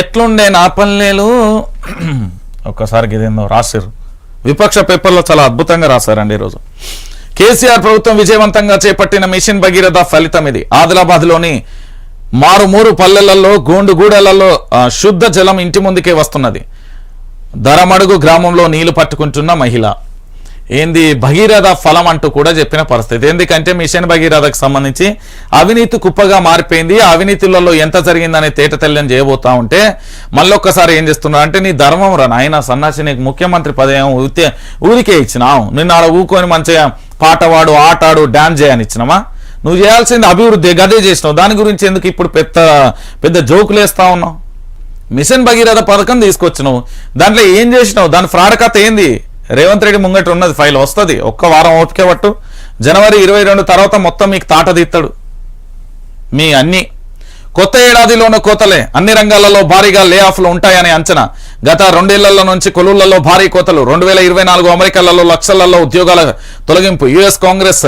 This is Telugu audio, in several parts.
ఎట్లుండే నా పల్లెలు ఒక్కసారికి ఇదేందో రాశారు. విపక్ష పేపర్లో చాలా అద్భుతంగా రాశారండి ఈరోజు. కేసీఆర్ ప్రభుత్వం విజయవంతంగా చేపట్టిన మిషన్ భగీరథ ఫలితం ఇది. ఆదిలాబాద్లోని మారుమూరు పల్లెలలో గోండుగూడలలో శుద్ధ జలం ఇంటి ముందుకే వస్తున్నది. దరమడుగు గ్రామంలో నీళ్లు పట్టుకుంటున్న మహిళ ఏంది భగీరథ ఫలం అంటూ కూడా చెప్పిన పరిస్థితి. ఎందుకంటే మిషన్ భగీరథకు సంబంధించి అవినీతి కుప్పగా మారిపోయింది. అవినీతులలో ఎంత జరిగిందనే తేట తెల్లని చేయబోతా ఉంటే మళ్ళొక్కసారి ఏం చేస్తున్నా అంటే నీ ధర్మం రా నాయన సన్నాసి, నీకు ముఖ్యమంత్రి పదం ఊరికే ఇచ్చినావు, నిన్ను ఆడ ఊకొని మంచిగా పాటవాడు ఆటాడు డాన్స్ చేయని ఇచ్చినామా? నువ్వు చేయాల్సింది అభివృద్ధి, గదే చేసినావు. దాని గురించి ఎందుకు ఇప్పుడు పెద్ద జోకులు వేస్తా ఉన్నావు? మిషన్ భగీరథ పథకం తీసుకొచ్చినావు, దాంట్లో ఏం చేసినావు? దాని ఫ్రాడ్ కథ ఏంది? రేవంత్ రెడ్డి ముంగట ఉన్నది, ఫైల్ వస్తుంది. ఒక్క వారం ఓపిక పట్టు, జనవరి 22 తర్వాత మొత్తం మీకు తాట తీస్తాడు. మీ అన్ని కొత్త ఏడాదిలోనూ కోతలే, అన్ని రంగాలలో భారీగా లే ఆఫ్లు ఉంటాయనే అంచనా. గత 2 ఏళ్లలో నుంచి కొలువులలో భారీ కోతలు. 2024 అమెరికాలలో లక్షలలో ఉద్యోగాల తొలగింపు. యుఎస్ కాంగ్రెస్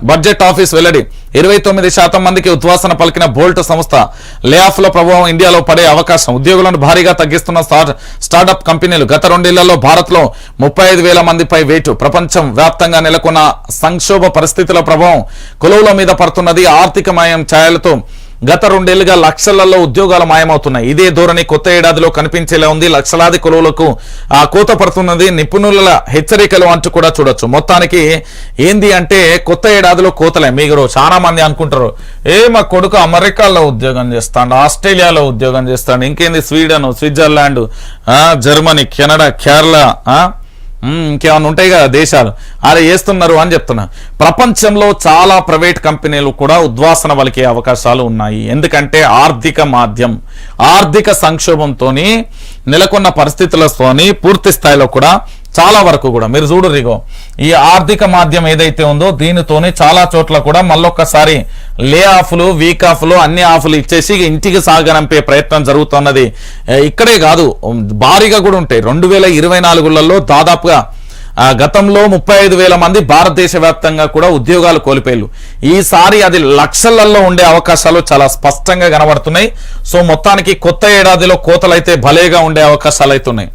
బడ్జెట్ ఆఫీస్ వెల్లడి. 29% మందికి ఉద్వాసన పలికిన బోల్ట్ సంస్థ. లే ఆఫ్ లో ప్రభావం ఇండియాలో పడే అవకాశం. ఉద్యోగులను భారీగా తగ్గిస్తున్న స్టార్టప్ కంపెనీలు. గత 2 ఏళ్లలో భారత్ లో 35,000 మందిపై వేటు. ప్రపంచం వ్యాప్తంగా నెలకొన్న సంక్షోభ పరిస్థితుల ప్రభావం కొలువుల మీద పడుతున్నది. ఆర్థిక మాయం ఛాయలతో గత 2 ఏళ్లుగా లక్షలలో ఉద్యోగాలు మాయమవుతున్నాయి. ఇదే ధోరణి కొత్త ఏడాదిలో కనిపించేలా ఉంది. లక్షలాది కొలువులకు కోత పడుతున్నది. నిపుణుల హెచ్చరికలు అంటూ కూడా చూడొచ్చు. మొత్తానికి ఏంది అంటే కొత్త ఏడాదిలో కోతలే. మీరు చాలా మంది అనుకుంటారు, మా కొడుకు అమెరికాలో ఉద్యోగం చేస్తాడు, ఆస్ట్రేలియాలో ఉద్యోగం చేస్తాడు, ఇంకేంది Sweden, Switzerland, Germany, Canada, Kerala, ఇంకేమైనా ఉంటాయి కదా దేశాలు, అలా చేస్తున్నారు అని చెప్తున్నా. ప్రపంచంలో చాలా ప్రైవేట్ కంపెనీలు కూడా ఉద్వాసన వలికే అవకాశాలు ఉన్నాయి. ఎందుకంటే ఆర్థిక సంక్షోభంతో నెలకొన్న పరిస్థితులతోని పూర్తి స్థాయిలో కూడా చాలా వరకు కూడా మీరు చూడరిగో ఈ ఆర్థిక మాధ్యం ఏదైతే ఉందో దీనితోనే చాలా చోట్ల కూడా మళ్ళొక్కసారి లే ఆఫ్లు, వీక్ ఆఫ్లు, అన్ని ఆఫ్లు ఇచ్చేసి ఇంటికి సాగనంపే ప్రయత్నం జరుగుతున్నది. ఇక్కడే కాదు, భారీగా కూడా ఉంటాయి. 2024లలో దాదాపుగా గతంలో 35,000 మంది భారతదేశ వ్యాప్తంగా కూడా ఉద్యోగాలు కోల్పోయారు. ఈసారి అది లక్షలలో ఉండే అవకాశాలు చాలా స్పష్టంగా కనబడుతున్నాయి. సో మొత్తానికి కొత్త ఏడాదిలో కోతలైతే భలేగా ఉండే అవకాశాలు అయితే ఉన్నాయి.